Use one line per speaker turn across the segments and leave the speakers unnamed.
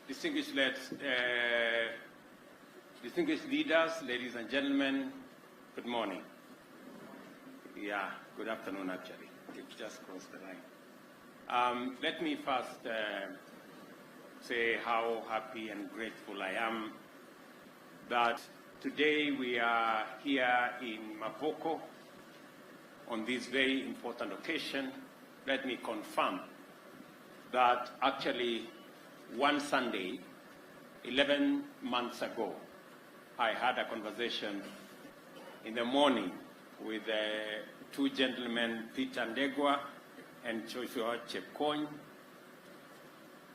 Distinguished leaders, ladies and gentlemen, good morning. Yeah, good afternoon, actually. You've just crossed the line. Let me first say how happy and grateful I am that today we are here in Mavoko on this very important occasion. Let me confirm that actually one Sunday, 11 months ago, I had a conversation in the morning with two gentlemen, Peter Ndegwa and Joshua Chepkoin,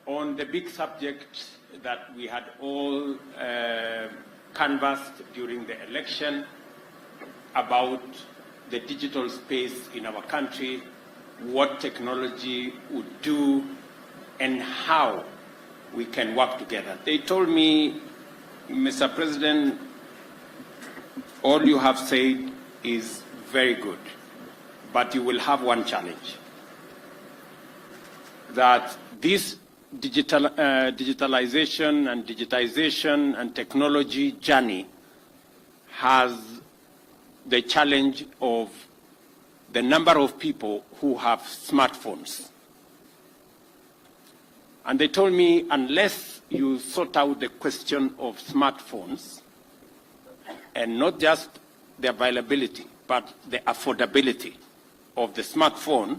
on the big subject that we had all canvassed during the election about the digital space in our country, what technology would do, and how we can work together. They told me, Mr. President, all you have said is very good, but you will have one challenge, that this digitalization and digitization and technology journey has the challenge of the number of people who have smartphones. And they told me, unless you sort out the question of smartphones, and not just the availability, but the affordability of the smartphone,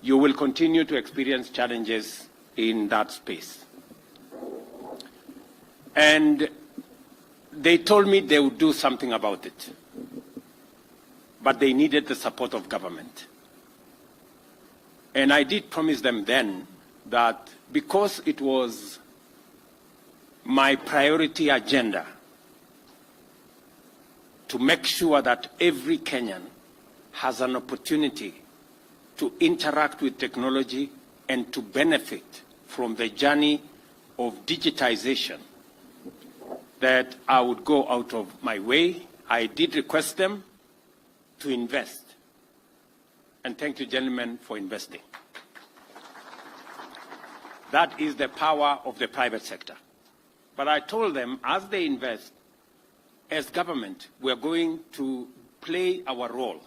you will continue to experience challenges in that space. And they told me they would do something about it, but they needed the support of government. And I did promise them then that because it was my priority agenda to make sure that every Kenyan has an opportunity to interact with technology and to benefit from the journey of digitization, that I would go out of my way. I did request them to invest. And thank you, gentlemen, for investing. That is the power of the private sector. But I told them, as they invest, as government, we're going to play our role.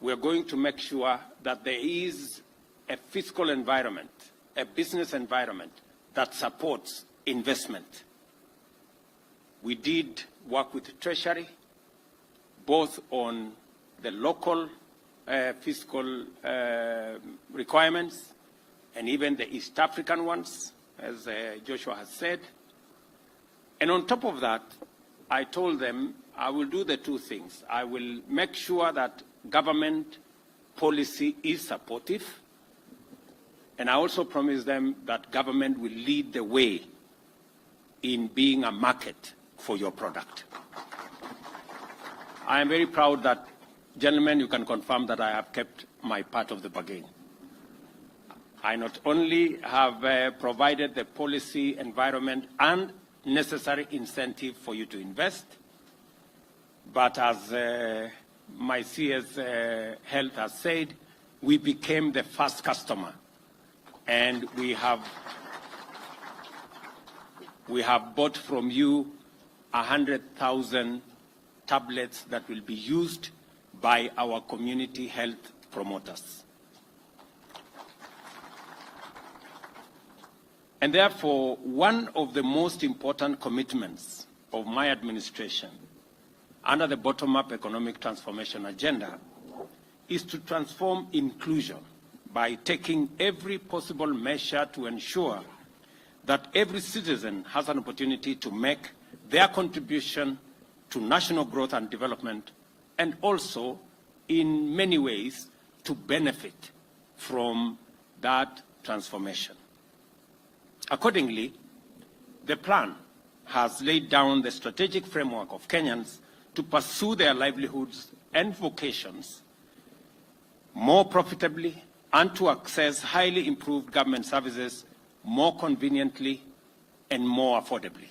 We're going to make sure that there is a fiscal environment, a business environment that supports investment. We did work with the Treasury, both on the local fiscal requirements and even the East African ones, as Joshua has said. And on top of that, I told them I will do the two things. I will make sure that government policy is supportive, and I also promised them that government will lead the way in being a market for your product. I am very proud that, gentlemen, you can confirm that I have kept my part of the bargain. I not only have provided the policy environment and necessary incentive for you to invest, but as my CS Health has said, we became the first customer, and we have bought from you 100,000 tablets that will be used by our community health promoters. And therefore, one of the most important commitments of my administration under the bottom-up economic transformation agenda is to transform inclusion by taking every possible measure to ensure that every citizen has an opportunity to make their contribution to national growth and development, and also, in many ways, to benefit from that transformation. Accordingly, the plan has laid down the strategic framework of Kenyans to pursue their livelihoods and vocations more profitably and to access highly improved government services more conveniently and more affordably.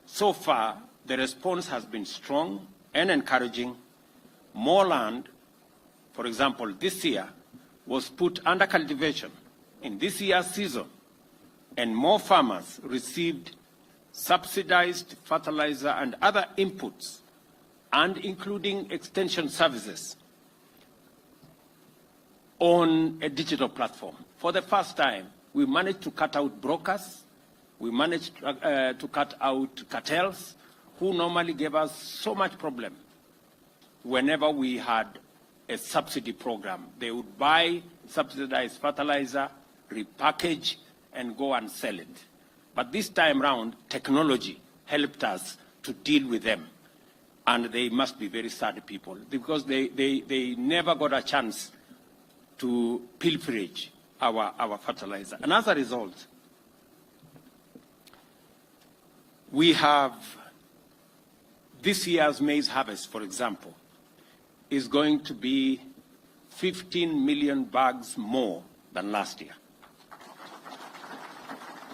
So far, the response has been strong and encouraging. More land, for example, this year, was put under cultivation in this year's season, and more farmers received subsidized fertilizer and other inputs, and including extension services on a digital platform. For the first time, we managed to cut out brokers. We managed to cut out cartels who normally gave us so much problem whenever we had a subsidy program. They would buy subsidized fertilizer, repackage, and go and sell it. But this time round, technology helped us to deal with them. And they must be very sad people because they never got a chance to pilferage our fertilizer. And as a result, we have this year's maize harvest, for example, is going to be 15 million bags more than last year.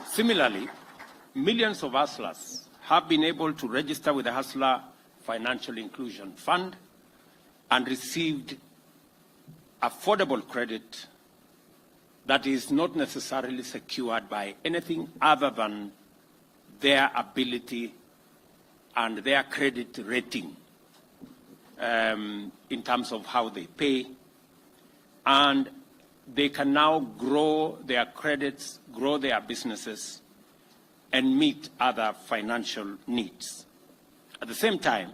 Similarly, millions of hustlers have been able to register with the Hustler Financial Inclusion Fund and received affordable credit that is not necessarily secured by anything other than their ability and their credit rating in terms of how they pay. And they can now grow their credits, grow their businesses, and meet other financial needs. At the same time,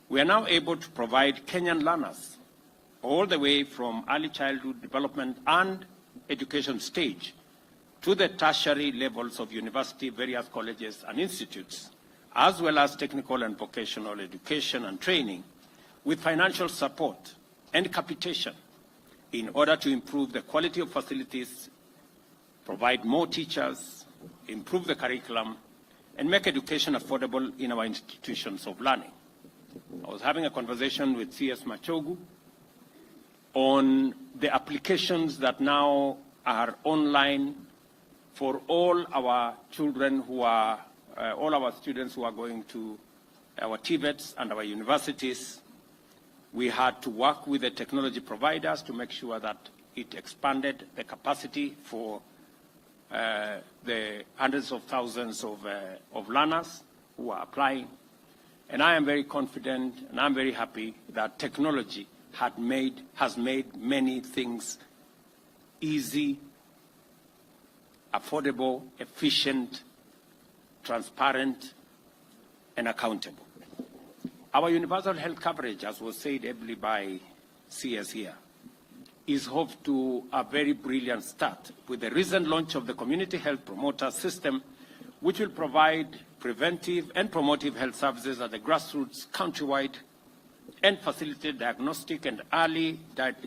we are now able to provide Kenyan learners all the way from early childhood development and education stage to the tertiary levels of university, various colleges and institutes, as well as technical and vocational education and training, with financial support and capitation in order to improve the quality of facilities, provide more teachers, improve the curriculum, and make education affordable in our institutions of learning. I was having a conversation with CS Machakos on the applications that now are online for all our children who are, all our students who are going to our TVETs and our universities. We had to work with the technology providers to make sure that it expanded the capacity for the hundreds of thousands of learners who are applying. And I am very confident and I'm very happy that technology has made many things easy, affordable, efficient, transparent, and accountable. Our universal health coverage, as was said ably by CS here, is off to a very brilliant start with the recent launch of the Community Health Promoter System, which will provide preventive and promotive health services at the grassroots countrywide and facilitate diagnostic and early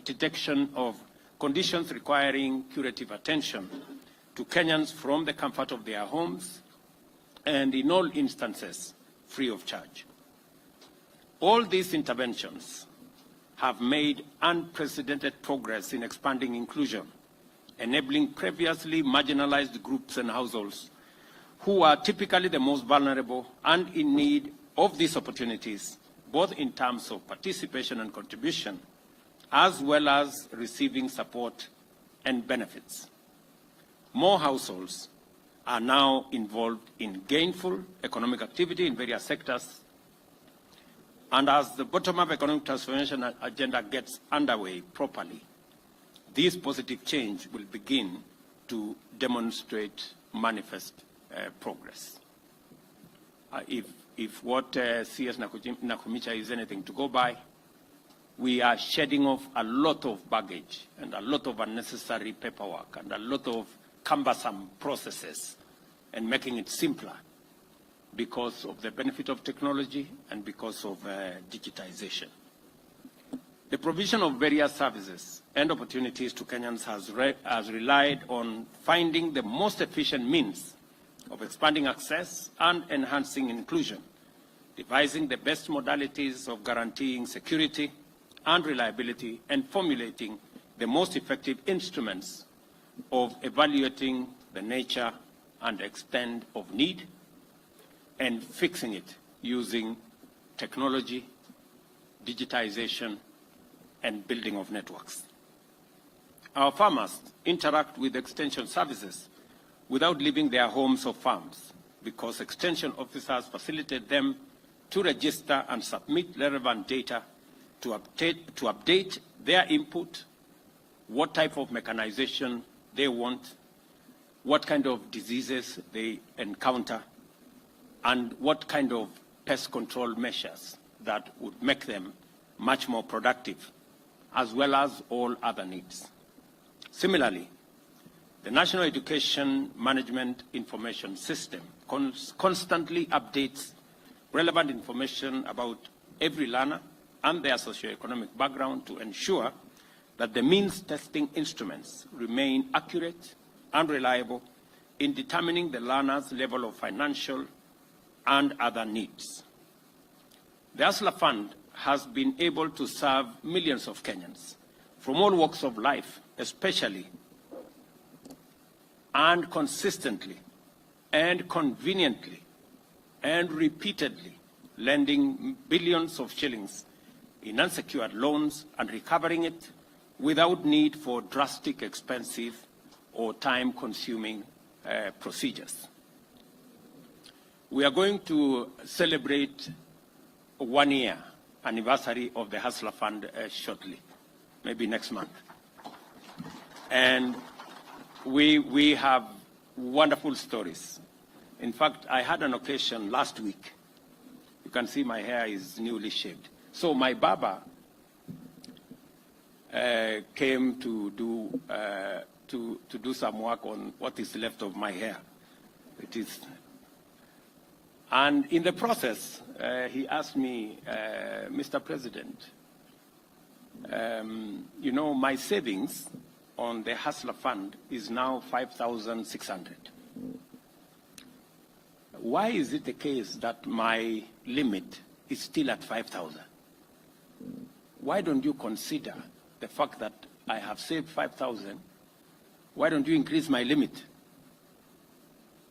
detection of conditions requiring curative attention to Kenyans from the comfort of their homes and in all instances free of charge. All these interventions have made unprecedented progress in expanding inclusion, enabling previously marginalized groups and households who are typically the most vulnerable and in need of these opportunities, both in terms of participation and contribution, as well as receiving support and benefits. More households are now involved in gainful economic activity in various sectors. And as the bottom-up economic transformation agenda gets underway properly, this positive change will begin to demonstrate manifest progress. If what CS Nakumicha is anything to go by, we are shedding off a lot of baggage and a lot of unnecessary paperwork and a lot of cumbersome processes and making it simpler because of the benefit of technology and because of digitization. The provision of various services and opportunities to Kenyans has relied on finding the most efficient means of expanding access and enhancing inclusion, devising the best modalities of guaranteeing security and reliability, and formulating the most effective instruments of evaluating the nature and extent of need and fixing it using technology, digitization, and building of networks. Our farmers interact with extension services without leaving their homes or farms, because extension officers facilitate them to register and submit relevant data to update their input, what type of mechanization they want, what kind of diseases they encounter, and what kind of pest control measures that would make them much more productive, as well as all other needs. Similarly, the National Education Management Information System constantly updates relevant information about every learner and their socioeconomic background to ensure that the means testing instruments remain accurate and reliable in determining the learner's level of financial and other needs. The Hustler Fund has been able to serve millions of Kenyans from all walks of life, especially and consistently and conveniently and repeatedly, lending billions of shillings in unsecured loans and recovering it without need for drastic, expensive, or time-consuming procedures. We are going to celebrate a one-year anniversary of the Hustler Fund shortly, maybe next month. And we have wonderful stories. In fact, I had an occasion last week. You can see my hair is newly shaved. So my barber came to do some work on what is left of my hair. And in the process, he asked me, Mr. President, you know, my savings on the Hustler Fund is now 5,600. Why is it the case that my limit is still at 5,000? Why don't you consider the fact that I have saved 5,000? Why don't you increase my limit?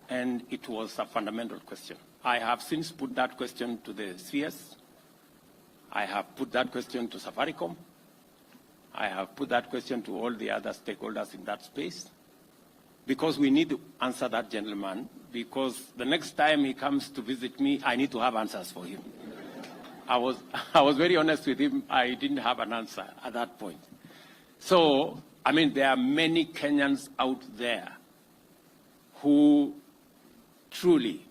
And it was a fundamental question. I have since put that question to the CS. I have put that question to Safaricom. I have put that question to all the other stakeholders in that space, because we need to answer that gentleman, because the next time he comes to visit me, I need to have answers for him. I was very honest with him. I didn't have an answer at that point. So, I mean, there are many Kenyans out there who truly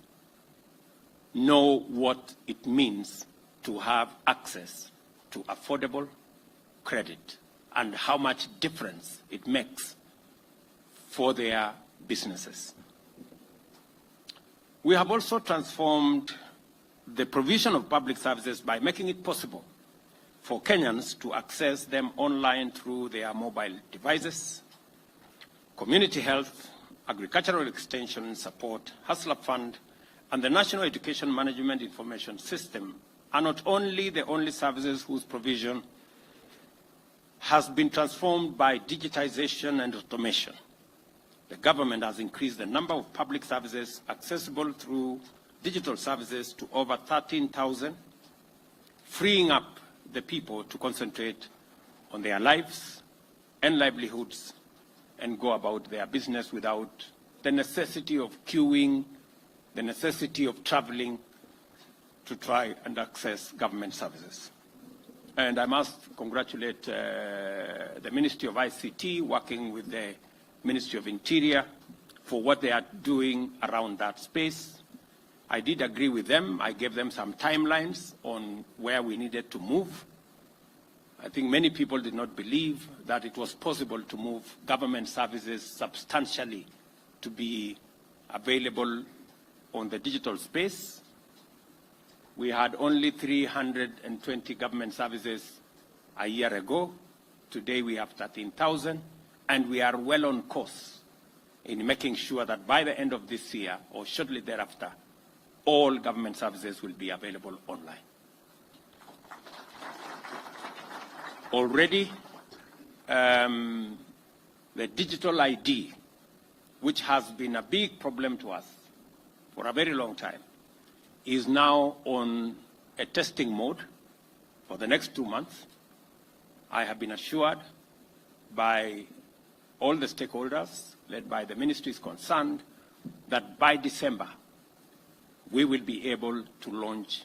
know what it means to have access to affordable credit and how much difference it makes for their businesses. We have also transformed the provision of public services by making it possible for Kenyans to access them online through their mobile devices. Community health, agricultural extension support, Hustler Fund, and the National Education Management Information System are not only the only services whose provision has been transformed by digitization and automation. The government has increased the number of public services accessible through digital services to over 13,000, freeing up the people to concentrate on their lives and livelihoods and go about their business without the necessity of queuing, the necessity of traveling to try and access government services. And I must congratulate the Ministry of ICT, working with the Ministry of Interior, for what they are doing around that space. I did agree with them. I gave them some timelines on where we needed to move. I think many people did not believe that it was possible to move government services substantially to be available on the digital space. We had only 320 government services a year ago. Today we have 13,000, and we are well on course in making sure that by the end of this year or shortly thereafter, all government services will be available online. Already, the digital ID, which has been a big problem to us for a very long time, is now on a testing mode for the next 2 months. I have been assured by all the stakeholders, led by the ministries concerned, that by December, we will be able to launch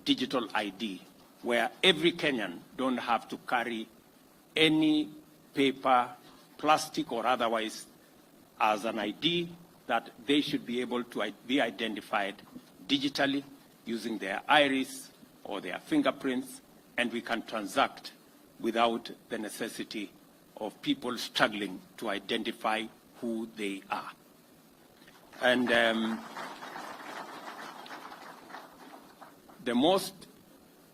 digital ID, where every Kenyan don't have to carry any paper, plastic or otherwise, as an ID, that they should be able to be identified digitally using their iris or their fingerprints, and we can transact without the necessity of people struggling to identify who they are. And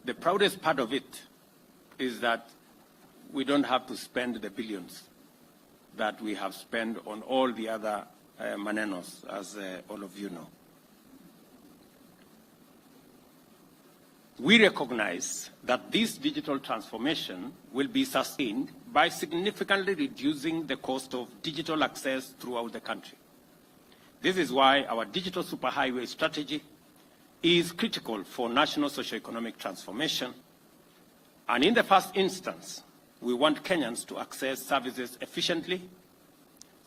the proudest part of it is that we don't have to spend the billions that we have spent on all the other manenos, as all of you know. We recognize that this digital transformation will be sustained by significantly reducing the cost of digital access throughout the country. This is why our digital superhighway strategy is critical for national socio-economic transformation. And in the first instance, we want Kenyans to access services efficiently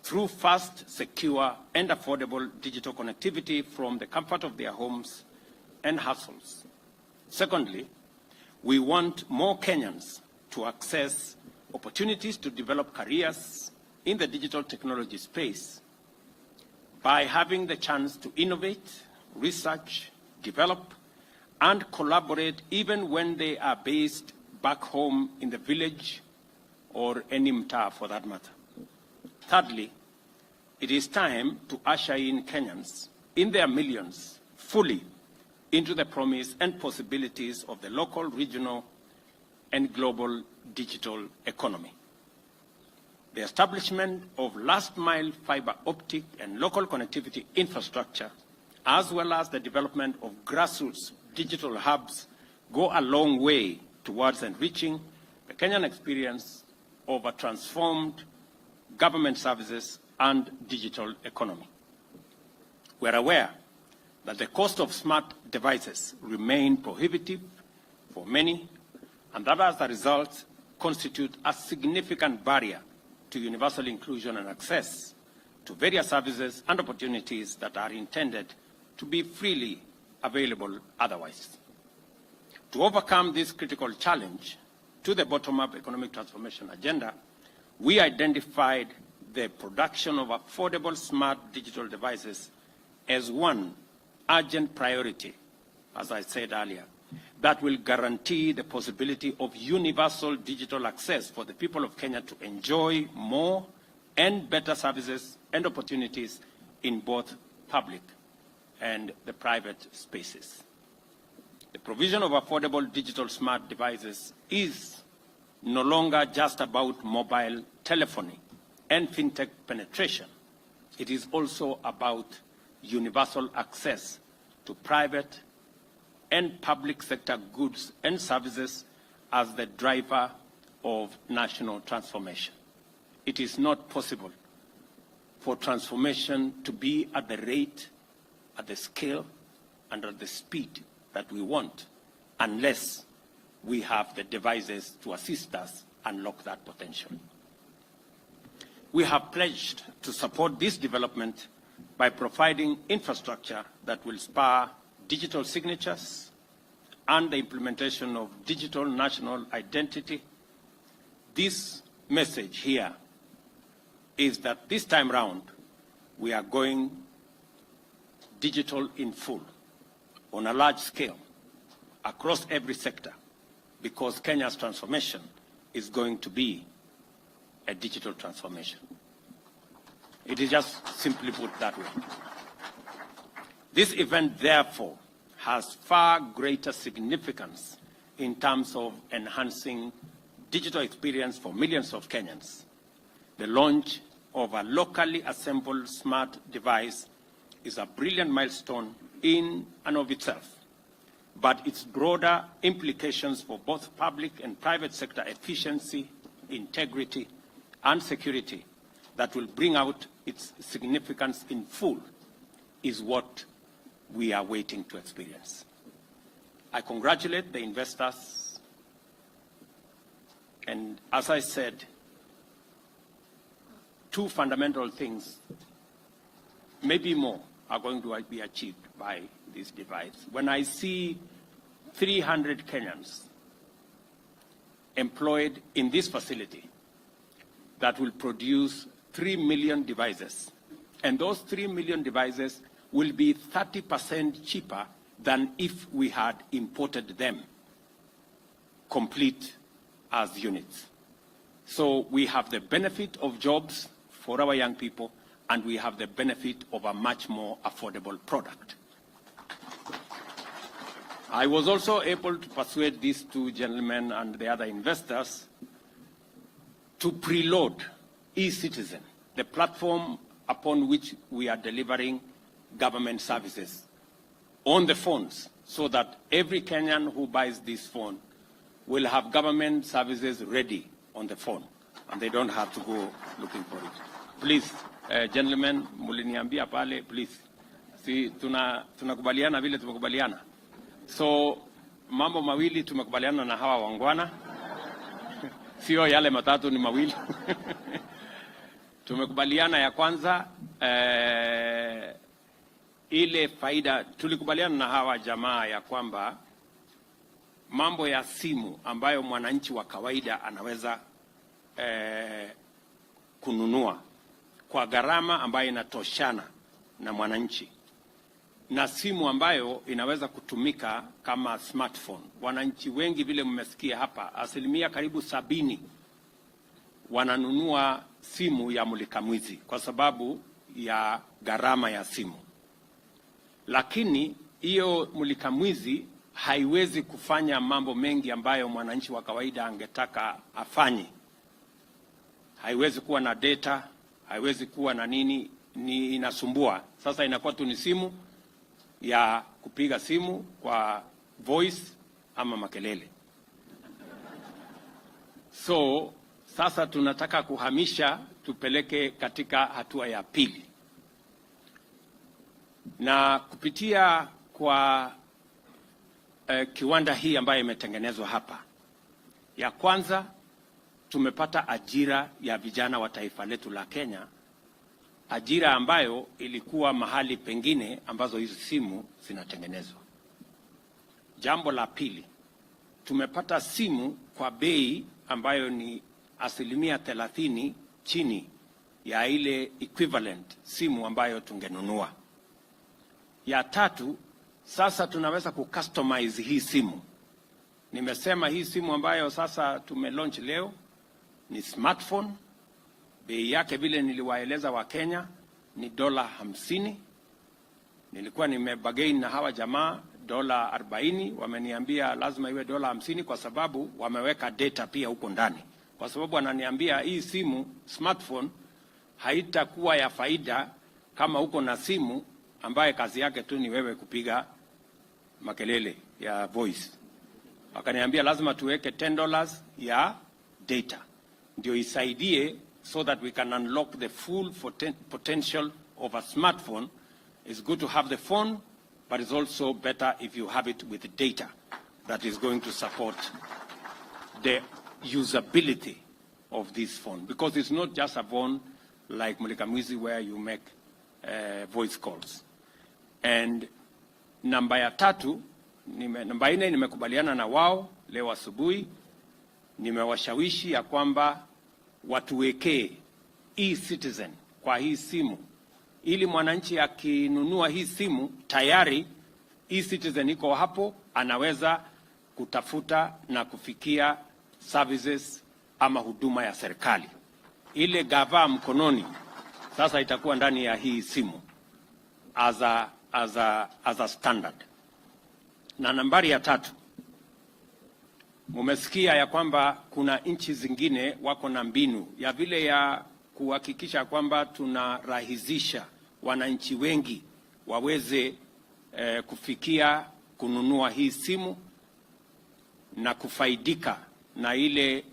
through fast, secure, and affordable digital connectivity from the comfort of their homes and households. Secondly, we want more Kenyans to access opportunities to develop careers in the digital technology space by having the chance to innovate, research, develop, and collaborate even when they are based back home in the village or any mtaa for that matter. Thirdly, it is time to usher in Kenyans in their millions fully into the promise and possibilities of the local, regional, and global digital economy. The establishment of last-mile fiber optic and local connectivity infrastructure, as well as the development of grassroots digital hubs, go a long way towards enriching the Kenyan experience of a transformed government services and digital economy. We're aware that the cost of smart devices remain prohibitive for many, and that as a result constitute a significant barrier to universal inclusion and access to various services and opportunities that are intended to be freely available otherwise. To overcome this critical challenge to the bottom-up economic transformation agenda, we identified the production of affordable smart digital devices as one urgent priority, as I said earlier, that will guarantee the possibility of universal digital access for the people of Kenya to enjoy more and better services and opportunities in both public and the private spaces. The provision of affordable digital smart devices is no longer just about mobile telephony and fintech penetration. It is also about universal access to private and public sector goods and services as the driver of national transformation. It is not possible for transformation to be at the rate, at the scale, and at the speed that we want unless we have the devices to assist us unlock that potential. We have pledged to support this development by providing infrastructure that will spur digital signatures and the implementation of digital national identity. This message here is that this time round, we are going digital in full, on a large scale, across every sector, because Kenya's transformation is going to be a digital transformation. It is just simply put that way. This event, therefore, has far greater significance in terms of enhancing digital experience for millions of Kenyans. The launch of a locally assembled smart device is a brilliant milestone in and of itself, but its broader implications for both public and private sector efficiency, integrity, and security that will bring out its significance in full is what we are waiting to experience. I congratulate the investors, and as I said, two fundamental things maybe more, are going to be achieved by this device. When I see 300 Kenyans employed in this facility that will produce 3 million devices, and those 3 million devices will be 30% cheaper than if we had imported them complete as units. So we have the benefit of jobs for our young people, and we have the benefit of a much more affordable product. I was also able to persuade these two gentlemen and the other investors to preload eCitizen, the platform upon which we are delivering government services, on the phones, so that every Kenyan who buys this phone will have government services ready on the phone, and they don't have to go looking for it. Please, gentlemen, muliniambia pale, please. Si tunakubaliana vile tumekubaliana. So mambo mawili tumekubaliana na hawa wangwana. Sio yale matatu, ni mawili. Tumekubaliana ya kwanza ile faida, tulikubaliana na hawa jamaa ya kwamba mambo ya simu ambayo mwananchi wa kawaida anaweza kununua kwa gharama ambayo inatoshana na mwananchi, na simu ambayo inaweza kutumika kama smartphone. Wananchi wengi vile mmesikia hapa, asilimia karibu 70 wananunua simu ya mulikamwizi kwa sababu ya gharama ya simu. Lakini hiyo mulikamwizi haiwezi kufanya mambo mengi ambayo mwananchi wa kawaida angetaka afanye. Haiwezi kuwa na data, haiwezi kuwa na nini, ni inasumbua. Sasa inakuwa tu ni simu ya kupiga simu kwa voice ama makelele. So sasa tunataka kuhamisha, tupeleke katika hatua ya pili. Na kupitia kwa kiwanda hii ambayo imetengenezwa hapa, ya kwanza tumepata ajira ya vijana wa taifa letu la Kenya, ajira ambayo ilikuwa mahali pengine ambazo hizo simu zinatengenezwa. Jambo la pili, tumepata simu kwa bei ambayo ni 30% chini ya ile equivalent simu ambayo tungenunua. Ya tatu, sasa tunaweza kucustomize hii simu. Nimesema hii simu ambayo sasa tumelaunch leo ni smartphone. Bei yake vile niliwaeleza wa Kenya ni $50. Nilikuwa nimebagain na hawa jamaa $40, wameniambia lazima iwe $50 kwa sababu wameweka data pia huko ndani. Kwa sababu wananiambia hii simu smartphone haitakuwa ya faida kama huko na simu ambaye kazi yake tu ni wewe kupiga makelele ya voice. Wakaniambia lazima tuweke $10 ya data ndio isaidie, so that we can unlock the full potential of a smartphone. It's good to have the phone, but it's also better if you have it with data that is going to support the usability of this phone, because it's not just a phone like Mulikamwizi where you make voice calls. And namba ya tatu, namba 4 nimekubaliana na wao leo asubuhi, nimewashawishi ya kwamba watuwekee eCitizen kwa hii simu, ili mwananchi akinunua hii simu tayari eCitizen iko hapo, anaweza kutafuta na kufikia services ama huduma ya serikali. Ile gava mkononi sasa itakuwa ndani ya hii simu as a standard. Na nambari ya 3, mumesikia ya kwamba kuna nchi zingine wako na mbinu ya vile ya kuhakikisha kwamba tunarahisisha wananchi wengi waweze kufikia kununua hii simu na kufaidika na ile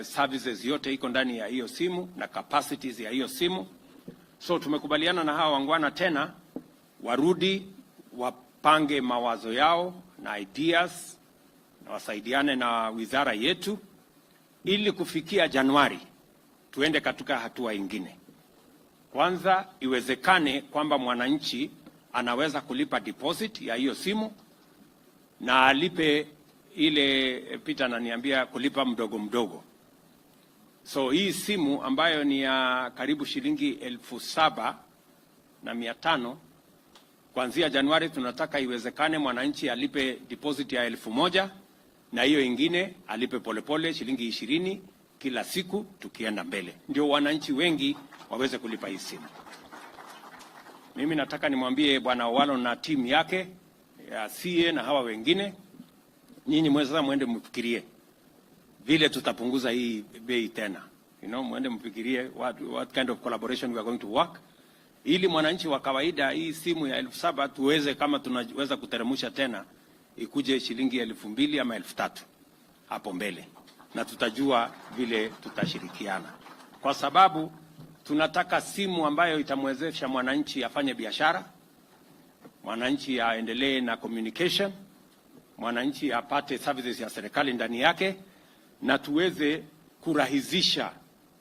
services yote iko ndani ya hiyo simu na capacities ya hiyo simu. So tumekubaliana na hawa wangwana tena warudi wapange mawazo yao na ideas na wasaidiane na wizara yetu ili kufikia Januari tuende katika hatua ingine. Kwanza iwezekane kwamba mwananchi anaweza kulipa deposit ya hiyo simu na alipe ile Peter ananiambia kulipa mdogo mdogo. So hii simu ambayo ni ya karibu shilingi 7,500 kuanzia Januari tunataka iwezekane mwananchi alipe deposit ya 1,000 na hiyo ingine alipe polepole shilingi 20 kila siku tukienda mbele. Ndio wananchi wengi waweze kulipa hii simu. Mimi nataka nimwambie Bwana Owalo na timu yake ya CA na hawa wengine, nyinyi mwende mfikirie vile tutapunguza hii bei tena. Mwende mfikirie what kind of collaboration we are going to work, ili mwananchi wa kawaida hii simu ya 7,000 tuweze, kama tunaweza kuteremusha tena ikuje shilingi 2,000 ama 3,000 hapo mbele, na tutajua vile tutashirikiana, kwa sababu tunataka simu ambayo itamwezesha mwananchi afanye biashara, mwananchi aendelee na communication, mwananchi apate services ya serikali ndani yake, na tuweze kurahisisha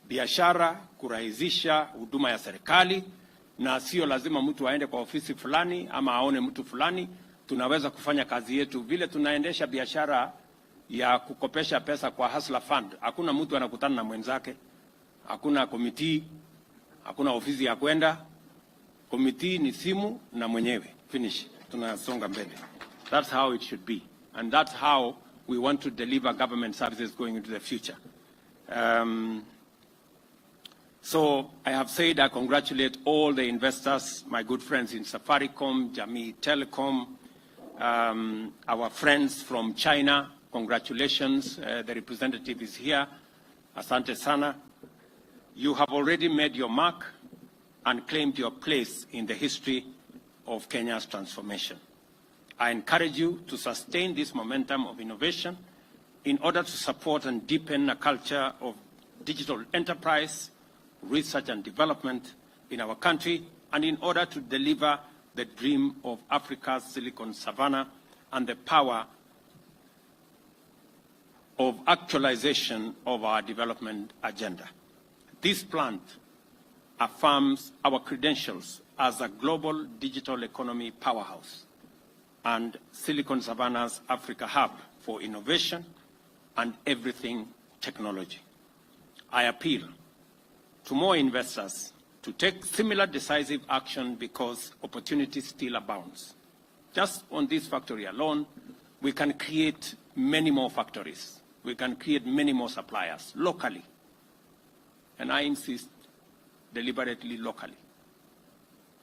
biashara, kurahisisha huduma ya serikali, na sio lazima mtu aende kwa ofisi fulani ama aone mtu fulani. Tunaweza kufanya kazi yetu vile tunaendesha biashara ya kukopesha pesa kwa Hustler Fund. Hakuna mtu anakutana na mwenzake, hakuna committee, hakuna ofisi ya kwenda. Committee ni simu na mwenyewe, finish, tunasonga mbele. That's how it should be, and that's how we want to deliver government services going into the future. So I have said I congratulate all the investors, my good friends in Safaricom, Jamii Telecom, our friends from China. Congratulations, the representative is here. Asante sana. You have already made your mark and claimed your place in the history of Kenya's transformation. I encourage you to sustain this momentum of innovation in order to support and deepen a culture of digital enterprise, research and development in our country, and in order to deliver the dream of Africa's Silicon Savannah and the power of actualization of our development agenda. This plant affirms our credentials as a global digital economy powerhouse and Silicon Savannah's Africa hub for innovation and everything technology. I appeal to more investors to take similar decisive action because opportunity still abounds. Just on this factory alone, we can create many more factories. We can create many more suppliers locally. And I insist, deliberately locally.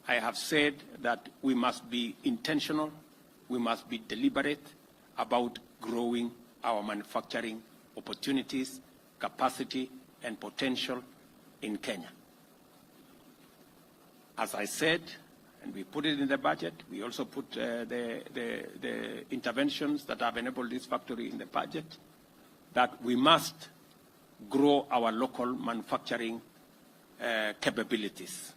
I have said that we must be intentional, we must be deliberate about growing our manufacturing opportunities, capacity, and potential in Kenya. As I said, and we put it in the budget, we also put the interventions that have enabled this factory in the budget, that we must grow our local manufacturing capabilities,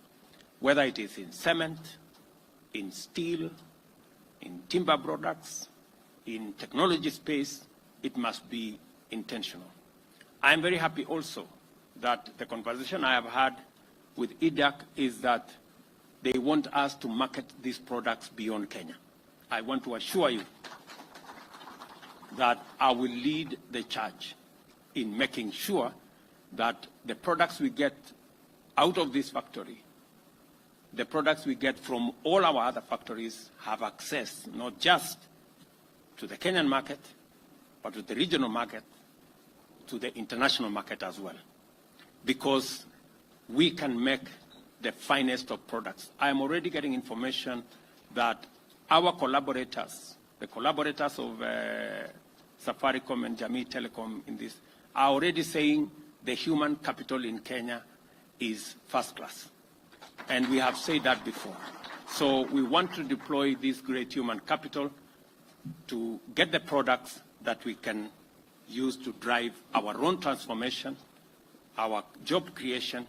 whether it is in cement, in steel, in timber products, in technology space. It must be intentional. I am very happy also that the conversation I have had with IDAC is that they want us to market these products beyond Kenya. I want to assure you that I will lead the charge in making sure that the products we get out of this factory, the products we get from all our other factories, have access not just to the Kenyan market, but to the regional market, to the international market as well. Because we can make the finest of products. I am already getting information that our collaborators, the collaborators of Safaricom and Jamii Telecom in this, are already saying the human capital in Kenya is first class. And we have said that before. So we want to deploy this great human capital to get the products that we can use to drive our own transformation, our job creation,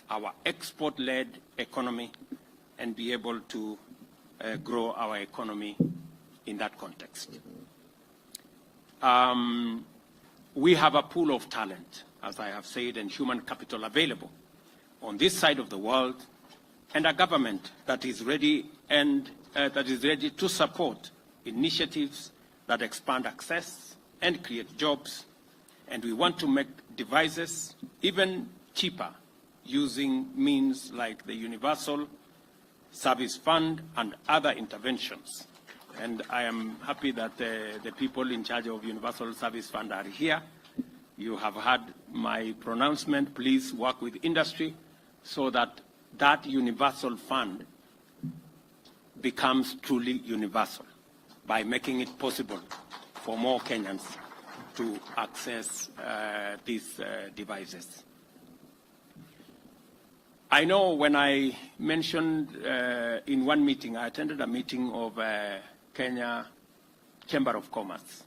our export-led economy, and be able to grow our economy in that context. We have a pool of talent, as I have said, and human capital available. on this side of the world, and a government that is ready to support initiatives that expand access and create jobs. And we want to make devices even cheaper using means like the Universal Service Fund and other interventions. And I am happy that the people in charge of Universal Service Fund are here. You have heard my pronouncement. Please work with industry so that that universal fund becomes truly universal by making it possible for more Kenyans to access these devices. I know when I mentioned in one meeting, I attended a meeting of Kenya Chamber of Commerce.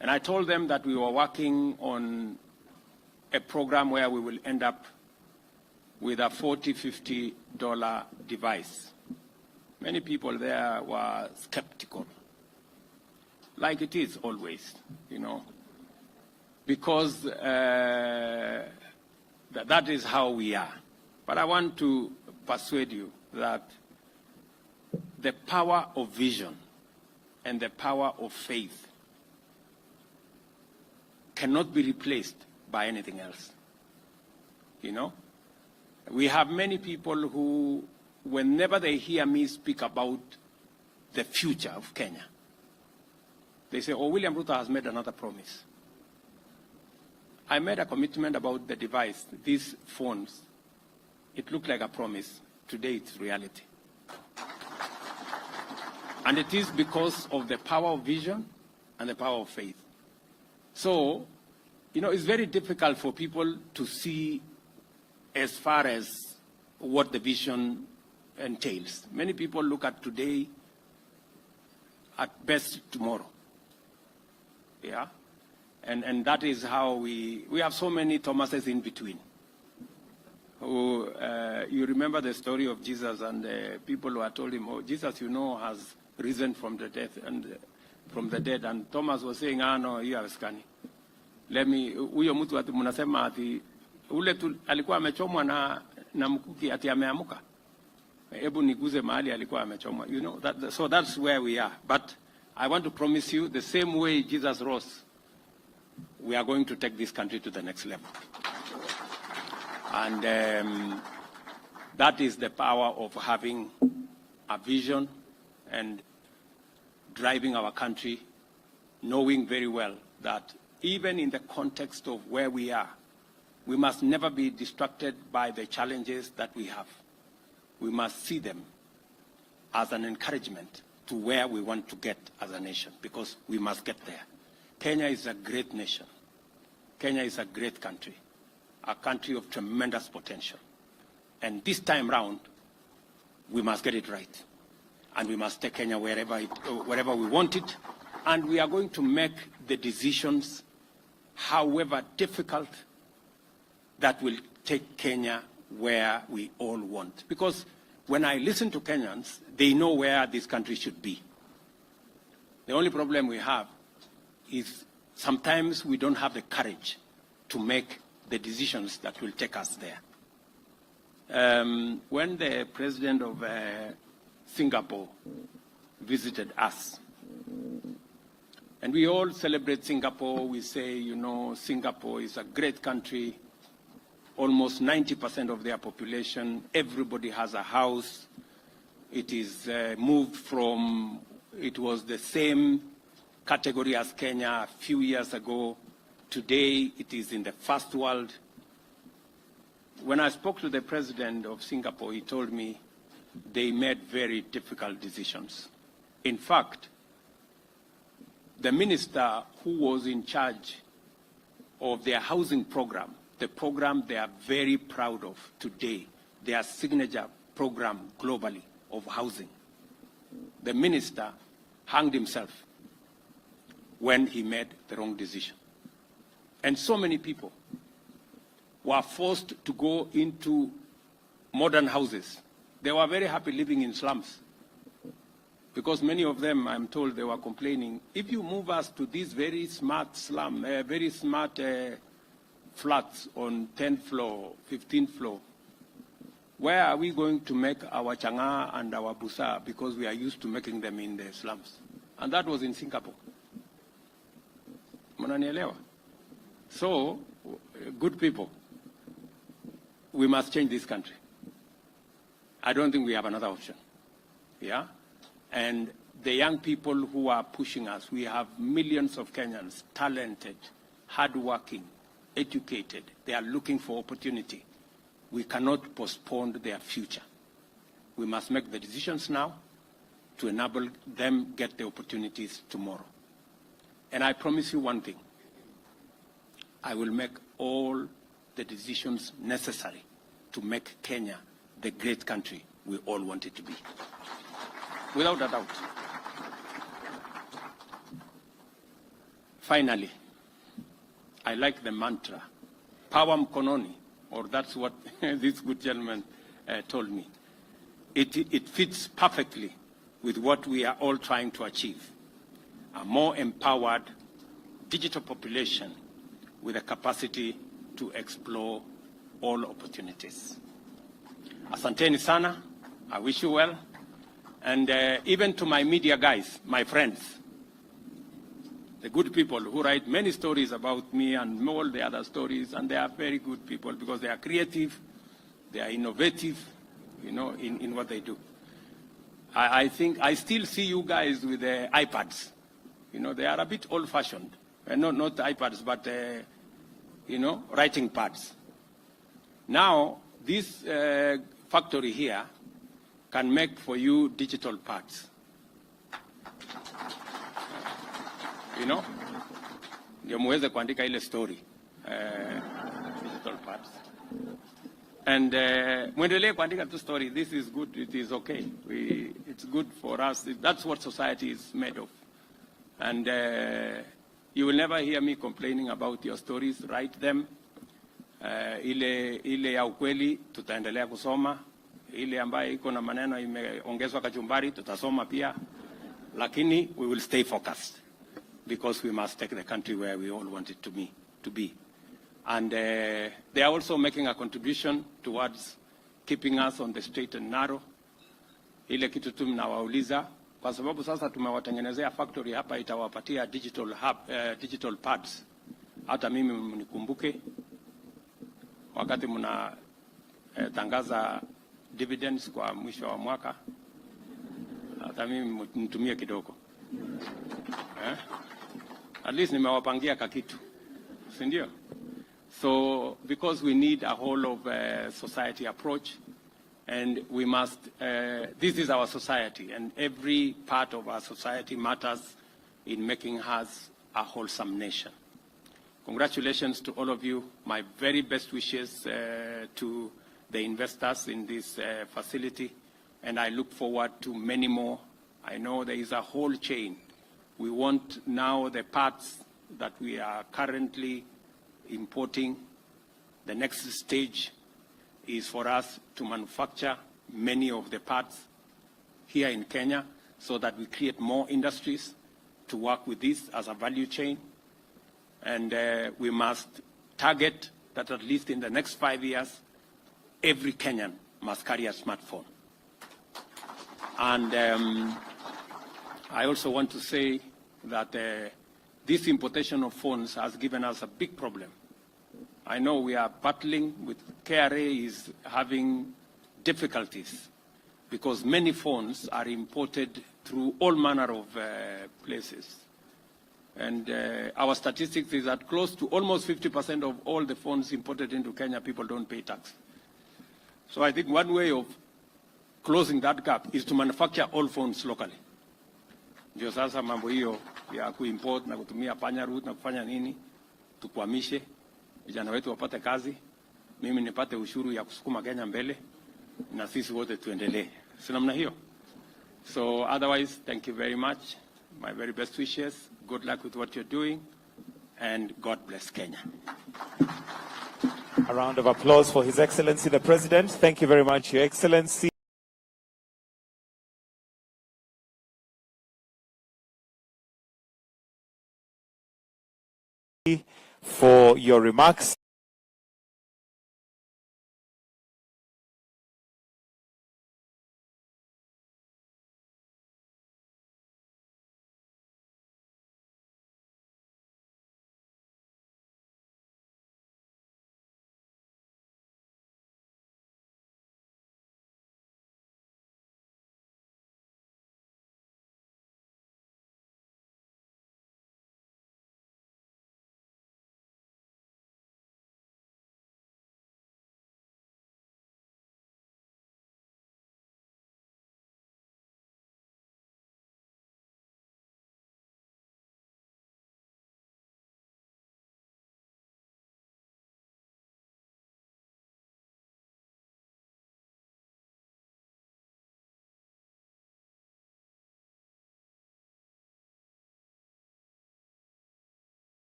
And I told them that we were working on a program where we will end up with a $40, $50 device. Many people there were skeptical, like it is always, you know, because that is how we are. But I want to persuade you that the power of vision and the power of faith cannot be replaced by anything else. You know, we have many people who, whenever they hear me speak about the future of Kenya, they say, oh, William Ruto has made another promise. I made a commitment about the device, these phones. It looked like a promise. Today it's reality. And it is because of the power of vision and the power of faith. So, you know, it's very difficult for people to see as far as what the vision entails. Many people look at today, at best tomorrow. Yeah? And that is how we have so many Thomases in between. Who, you remember the story of Jesus and the people who had told him, oh, Jesus, you know, has risen from the death and from the dead. And Thomas was saying, no, you are scanning. Let me, huyo mtu ati munasema ati ule tu alikuwa amechomwa na mkuki ati ameamuka. Hebu niguze mahali alikuwa amechomwa. You know, so that's where we are. But I want to promise you, the same way Jesus rose, we are going to take this country to the next level. And that is the power of having a vision and driving our country, knowing very well that even in the context of where we are, we must never be distracted by the challenges that we have. We must see them as an encouragement to where we want to get as a nation, because we must get there. Kenya is a great nation. Kenya is a great country, a country of tremendous potential. And this time round, we must get it right. And we must take Kenya wherever we want it. And we are going to make the decisions, however difficult, that will take Kenya where we all want. Because when I listen to Kenyans, they know where this country should be. The only problem we have is sometimes we don't have the courage to make the decisions that will take us there. When the president of Singapore visited us, and we all celebrate Singapore, we say, you know, Singapore is a great country, almost 90% of their population, everybody has a house. It is moved from, it was the same category as Kenya a few years ago. Today, it is in the first world. When I spoke to the president of Singapore, he told me they made very difficult decisions. In fact, the minister who was in charge of their housing program, the program they are very proud of today, their signature program globally of housing, the minister hanged himself when he made the wrong decision. And so many people were forced to go into modern houses. They were very happy living in slums, because many of them, I'm told, they were complaining, if you move us to this very smart slum, very smart flats on 10th floor, 15th floor. Where are we going to make our changa and our busa, because we are used to making them in the slums? And that was in Singapore. Mnanielewa? So, good people, we must change this country. I don't think we have another option. Yeah? And the young people who are pushing us, we have millions of Kenyans, talented, hardworking, educated. They are looking for opportunity. We cannot postpone their future. We must make the decisions now to enable them get the opportunities tomorrow. And I promise you one thing. I will make all the decisions necessary to make Kenya the great country we all want it to be. Without a doubt. Finally, I like the mantra, power mkononi, or that's what this good gentleman told me. It fits perfectly with what we are all trying to achieve. A more empowered digital population with a capacity to explore all opportunities. Asanteni sana. I wish you well. And even to my media guys, my friends, the good people who write many stories about me and all the other stories, and they are very good people because they are creative, they are innovative, you know, in what they do. I think I still see you guys with the iPads. You know, they are a bit old-fashioned. Not iPads, but, you know, writing pads. Now, this factory here can make for you digital pads. You know, ndio muweze kuandika ile story, digital pads. And muendelee kuandika tu story. This is good. It is okay. It's good for us. That's what society is made of. And you will never hear me complaining about your stories. Write them. Ile ya ukweli tutaendelea kusoma. Ile ambayo iko na maneno imeongezwa kachumbari tutasoma pia. Lakini we will stay focused because we must take the country where we all want it to be. And they are also making a contribution towards keeping us on the straight and narrow. Ile kitu tu mnawauliza kwa sababu sasa tumewatengenezea factory hapa itawapatia digital pads. Hata mimi mnikumbuke wakati mna tangaza dividends kwa mwisho wa mwaka. Hata mimi mtumie kidogo. At least nimewapangia kakitu. Si ndio? So, because we need a whole of society approach, and we must, this is our society, and every part of our society matters in making us a wholesome nation. Congratulations to all of you. My very best wishes to the investors in this facility, and I look forward to many more. I know there is a whole chain. We want now the parts that we are currently importing. The next stage is for us to manufacture many of the parts here in Kenya so that we create more industries to work with this as a value chain. And we must target that at least in the next 5 years, every Kenyan must carry a smartphone. And I also want to say that this importation of phones has given us a big problem. I know we are battling with KRA is having difficulties because many phones are imported through all manner of places. And our statistics is that close to almost 50% of all the phones imported into Kenya, people don't pay tax. So I think one way of closing that gap is to manufacture all phones locally. Ndio sasa mambo hiyo ya kuimport na kutumia panya route na kufanya nini tukwamishe, vijana wetu wapate kazi, mimi nipate ushuru ya kusukuma Kenya mbele na sisi wote tuendelee. Si namna hiyo? So otherwise, thank you very much. My very best wishes. Good luck with what you're doing, and God bless Kenya.
A round of applause for His Excellency the President. Thank you very much, Your Excellency. For your remarks.